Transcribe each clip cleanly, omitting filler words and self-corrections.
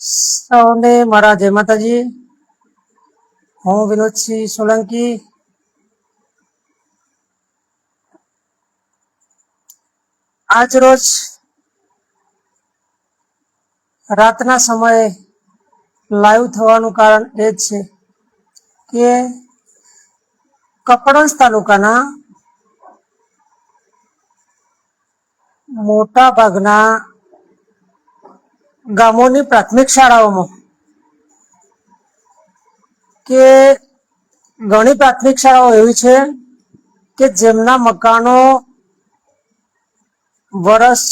સૌને મારા જય માતાજી. હું વિનોદસિંહ સોલંકી. આજ રોજ રાતના સમયે લાઈવ થવાનું કારણ એ જ છે કે કપડવંજ તાલુકાના મોટા ભાગના ગામોની પ્રાથમિક શાળાઓમાં કે ઘણી પ્રાથમિક શાળાઓ એવી છે કે જેમના મકાનો વર્ષ,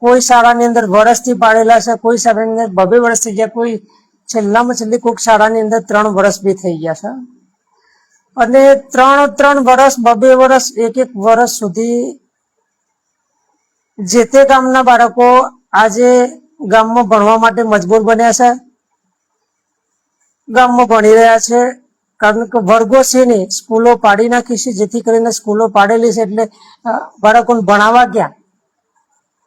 કોઈ શાળાની અંદર વર્ષથી પાડેલા છે, કોઈ શાળાની અંદર 2 વર્ષ થઈ ગયા, કોઈ છેલ્લામાં છેલ્લી કોઈક શાળાની અંદર 3 વર્ષ બી થઈ ગયા છે. અને 3 વર્ષ, 2 વર્ષ, 1 વર્ષ સુધી જે તે ગામના બાળકો આજે ગામમાં ભણવા માટે મજબૂર બન્યા છે, ગામમાં ભણી રહ્યા છે. કારણ કે વર્ગો છે ને સ્કૂલો પાડી નાખી છે, જેથી કરીને સ્કૂલો પાડેલી છે એટલે બાળકોને ભણાવવા ગયા.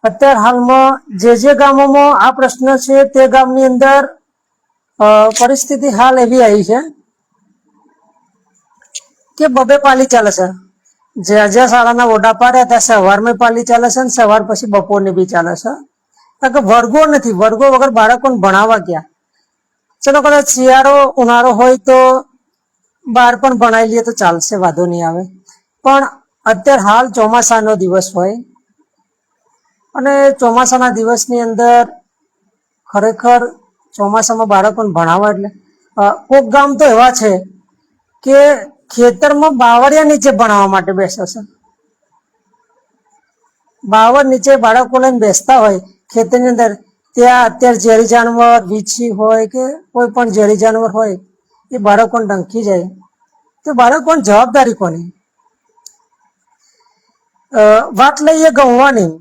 અત્યારે હાલમાં જે ગામોમાં આ પ્રશ્ન છે તે ગામની અંદર પરિસ્થિતિ હાલ એવી આવી છે કે 2 પાલી ચાલે છે. જ્યાં શાળાના ઓરડા પાડ્યા ત્યાં સવારમાં પાલી ચાલે છે અને સવાર પછી બપોરની બી ચાલે છે. કારણ કે વર્ગો નથી, વર્ગો વગર બાળકોને ભણાવવા ગયા. ચલો કદાચ શિયાળો ઉનાળો હોય તો બહાર પણ ભણાવી લઈએ તો ચાલશે, વાંધો નહીં આવે. પણ અત્યારે હાલ ચોમાસાનો દિવસ હોય અને ચોમાસાના દિવસની અંદર ખરેખર ચોમાસામાં બાળકોને ભણાવવા એટલે કોઈક ગામ તો એવા છે કે ખેતરમાં બાવળિયા નીચે ભણાવવા માટે બેસે છે. બાવળ નીચે બાળકો લઈને બેસતા હોય ખેતરની અંદર. ત્યાં અત્યારે ઝેરી જાનવર, વીછી હોય કે કોઈ પણ ઝેરી જાનવર હોય એ બાળકોને ડંખી જાય તો બાળકોની જવાબદારી કોની? વાત લઈએ ગૌવાની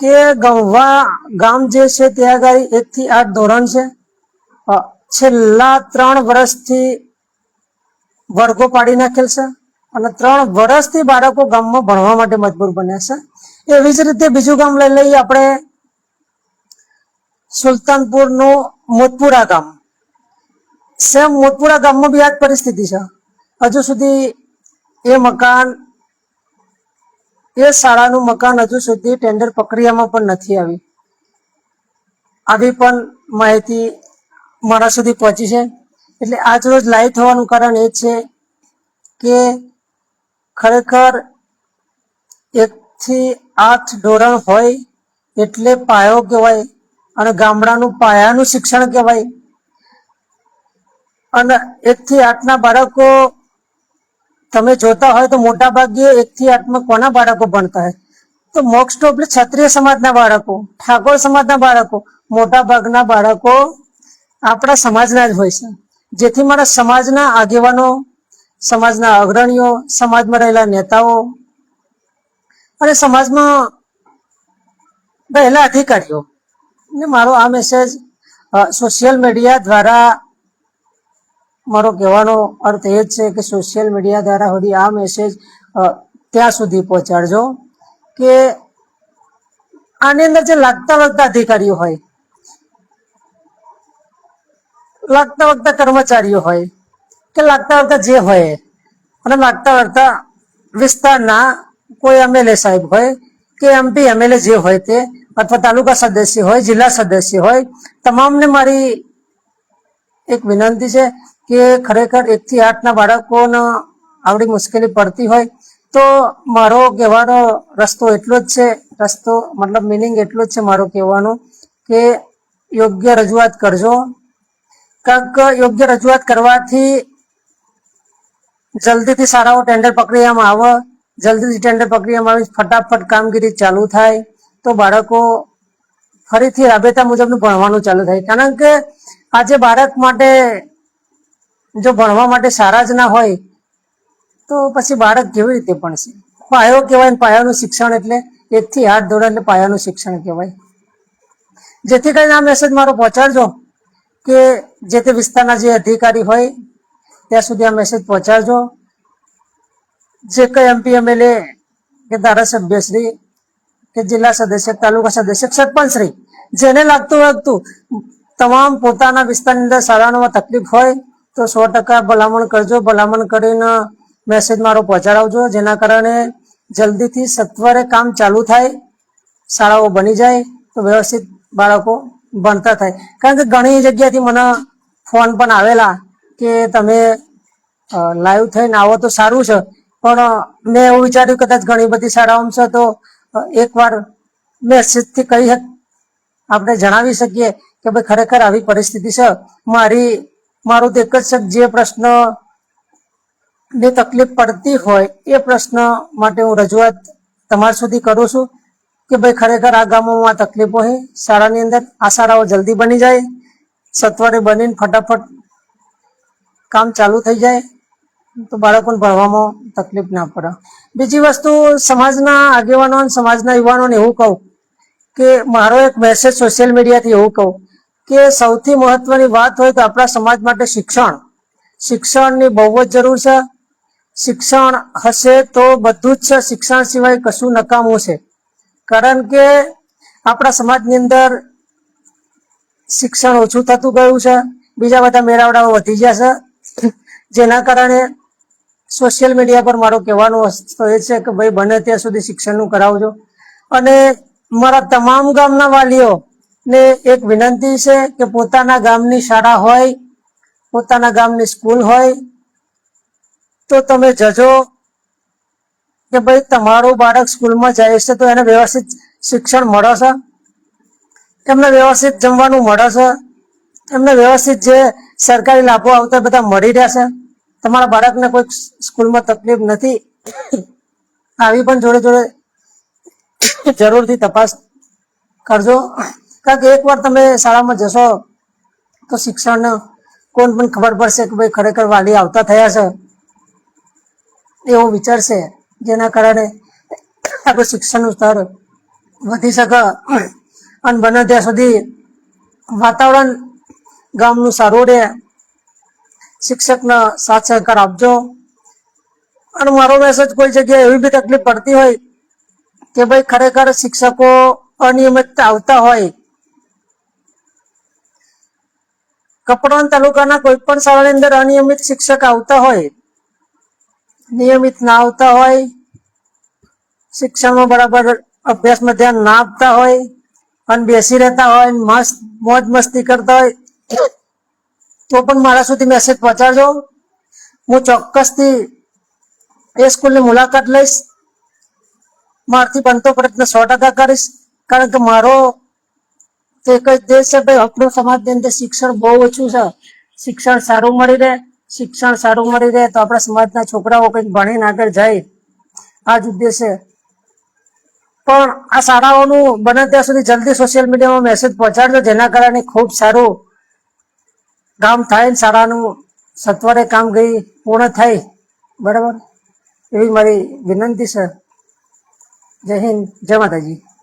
કે ગૌવા ગામ જે છે ત્યાં આગળ 1 થી 8 ધોરણ છે. છેલ્લા 3 વર્ષથી વર્ગો પાડી નાખેલ છે અને 3 વર્ષથી બાળકો ગામમાં ભણવા માટે મજબૂર બન્યા છે. એવી જ રીતે બીજું ગામ લઈ લઈએ આપણે, સુલતાનપુરનું મોતપુરા ગામ. સેમ મોતપુરા ગામમાં બી આ જ પરિસ્થિતિ છે. હજુ સુધી એ મકાન, એ શાળાનું મકાન હજુ સુધી ટેન્ડર પ્રક્રિયામાં પણ નથી આવી પણ માહિતી મારા સુધી પહોંચી છે. એટલે આજ રોજ લાઈવ થવાનું કારણ એ છે કે ખરેખર 1 થી 8 ધોરણ હોય એટલે પાયો કહેવાય અને ગામડાનું પાયાનું શિક્ષણ કહેવાય. અને 1 થી 8 ના બાળકો તમે જોતા હોય તો મોટા ભાગે 1 થી 8 માં કોના બાળકો ભણતા હોય તો મોસ્ટ ઓફલી ક્ષત્રિય સમાજના બાળકો, ઠાકોર સમાજના બાળકો, મોટા ભાગના બાળકો આપણા સમાજના જ હોય છે. જેથી મારા સમાજના આગેવાનો, સમાજના અગ્રણીઓ, સમાજમાં રહેલા નેતાઓ અને સમાજમાં રહેલા અધિકારીઓ ને મારો આ મેસેજ સોશિયલ મીડિયા દ્વારા, મારો કહેવાનો અર્થ એ જ છે કે સોશિયલ મીડિયા દ્વારા સુધી આ મેસેજ ત્યાં સુધી પહોંચાડજો કે આની અંદર જે લાગતા વળગતા અધિકારીઓ હોય, લાગતા વળગતા કર્મચારીઓ હોય કે લાગતા વળગતા જે હોય અને લાગતા વળગતા વિસ્તારના કોઈ MLA સાહેબ હોય કે MP MLA જે હોય તે, અથવા તાલુકા સદસ્ય હોય, જિલ્લા સદસ્ય હોય, તમામને મારી એક વિનંતી છે કે ખરેખર 1 થી 8 ના બાળકોને આવડી મુશ્કેલી પડતી હોય તો મારો કહેવાનો રસ્તો એટલો જ છે, મતલબ મિનિંગ એટલો જ છે મારો કહેવાનો કે યોગ્ય રજૂઆત કરજો. કારણ કે યોગ્ય રજૂઆત કરવાથી જલ્દીથી શાળાઓ ટેન્ડર પ્રક્રિયામાં આવે, જલ્દીથી ટેન્ડર પ્રક્રિયામાં આવી ફટાફટ કામગીરી ચાલુ થાય તો બાળકો ફરીથી રાબેતા મુજબનું ભણવાનું ચાલુ થાય. કારણ કે આજે બાળક માટે જો ભણવા માટે સારા જ ના હોય તો પછી બાળક કેવી રીતે ભણશે? પાયો કહેવાય, પાયાનું શિક્ષણ એટલે 1 થી 8 ધોરણ એટલે પાયાનું શિક્ષણ કહેવાય. જેથી કરીને આ મેસેજ મારો પહોંચાડજો કે જે તે વિસ્તારના જે અધિકારી હોય ત્યાં સુધી આ મેસેજ પહોંચાડજો. જે કઈ MP MLA કે ધારાસભ્યશ્રી કે જિલ્લા સદસ્ય, તાલુકા સદસ્ય, સરપંચશ્રી, જેને લાગતું તમામ પોતાના વિસ્તારની અંદર શાળાઓમાં તકલીફ હોય તો 100% ભલામણ કરજો. ભલામણ કરીને મેસેજ મારો પહોંચાડજો, જેના કારણે જલ્દીથી સત્વરે કામ ચાલુ થાય, શાળાઓ બની જાય તો વ્યવસ્થિત બાળકો ભણતા થાય. કારણ કે ઘણી જગ્યાથી મને ફોન પણ આવેલા કે તમે લાઈવ થઈને આવો તો સારું છે, પણ મેં એવું વિચાર્યું કદાચ ઘણી બધી શાળાઓમાં છે તો એકવાર મેસેજથી કહી આપણે જણાવી શકીએ કે ભાઈ ખરેખર આવી પરિસ્થિતિ છે. મારું તો એક જ છે, જે પ્રશ્ન ને તકલીફ પડતી હોય એ પ્રશ્ન માટે હું રજૂઆત તમારા સુધી કરું છું કે ભાઈ ખરેખર આ ગામોમાં તકલીફો છે શાળાની અંદર. આ શાળાઓ જલ્દી બની જાય, સત્વરે બનીને ફટાફટ કામ ચાલુ થઈ જાય તો બાળકોને ભણવામાં તકલીફ ના પડે. બીજી વસ્તુ, સમાજના આગેવાનો અને સમાજના યુવાનોને એવું કહું કે મારો એક મેસેજ સોશિયલ મીડિયાથી એવું કહું કે સૌથી મહત્વની વાત હોય તો આપણા સમાજ માટે શિક્ષણની બહુ જ જરૂર છે. શિક્ષણ હશે તો બધું જ છે, શિક્ષણ સિવાય કશું નકામું છે. કારણ કે આપણા સમાજની અંદર શિક્ષણ ઓછું થતું ગયું છે, બીજા બધા મેળાવડાઓ વધી ગયા છે, જેના કારણે સોશિયલ મીડિયા પર મારો કહેવાનો વસ્તુ એ છે કે ભાઈ બને ત્યાં સુધી શિક્ષણનું કરાવજો. અને મારા તમામ ગામના વાલીઓને એક વિનંતી છે કે પોતાના ગામની શાળા હોય, પોતાના ગામની સ્કૂલ હોય તો તમે જજો કે ભાઈ તમારું બાળક સ્કૂલમાં જાય છે તો એને વ્યવસ્થિત શિક્ષણ મળે છે, એમને વ્યવસ્થિત જમવાનું મળે છે, એમને વ્યવસ્થિત જે સરકારી લાભો આવતા બધા મળી રહ્યા છે. તમારા બાળકને કોઈ સ્કૂલમાં તકલીફ નથી, આવી પણ જોડે જોડે જરૂરથી તપાસ કરજો. કારણ કે એકવાર તમે શાળામાં જશો તો શિક્ષણને કોણ પણ ખબર પડશે કે ભાઈ ખરેખર વાલી આવતા થયા છે એવું વિચારશે, જેના કારણે આપણું શિક્ષણનું સ્તર વધી શકે. અને બને ત્યાં સુધી વાતાવરણ ગામનું સારું રહે. શિક્ષકને સાથ સહકાર આપજો. અને મારો મેસેજ કોઈ જગ્યાએ એવી બી તકલીફ પડતી હોય કે ભાઈ ખરેખર શિક્ષકો અનિયમિત આવતા હોય, કપડવંજ તાલુકાના કોઈ પણ શાળાની અંદર અનિયમિત શિક્ષક આવતા હોય, નિયમિત ના આવતા હોય, શિક્ષણમાં બરાબર અભ્યાસમાં ધ્યાન ના આપતા હોય અને બેસી રહેતા હોય, મસ્ત મોજ મસ્તી કરતા હોય તો પણ મારા સુધી મેસેજ પહોંચાડજો. હું ચોક્કસથી એ સ્કૂલની મુલાકાત લઈશ, મારાથી બનતો પ્રયત્ન 100% કરીશ. કારણ કે મારો તો એક જ દેશ છે ભાઈ, આપણો સમાજની અંદર શિક્ષણ બહુ ઓછું છે. શિક્ષણ સારું મળી રહે તો આપણા સમાજના છોકરાઓ કંઈક ભણીને આગળ જાય, આ જ ઉદ્દેશ છે. પણ આ શાળાઓનું બને ત્યાં સુધી જલ્દી સોશિયલ મીડિયામાં મેસેજ પહોંચાડજો, જેના કારણે ખૂબ સારું કામ થાય, શાળાનું સત્વરે કામગીરી પૂર્ણ થાય. બરાબર, એવી મારી વિનંતી છે. જય હિન્દ, જય માતાજી.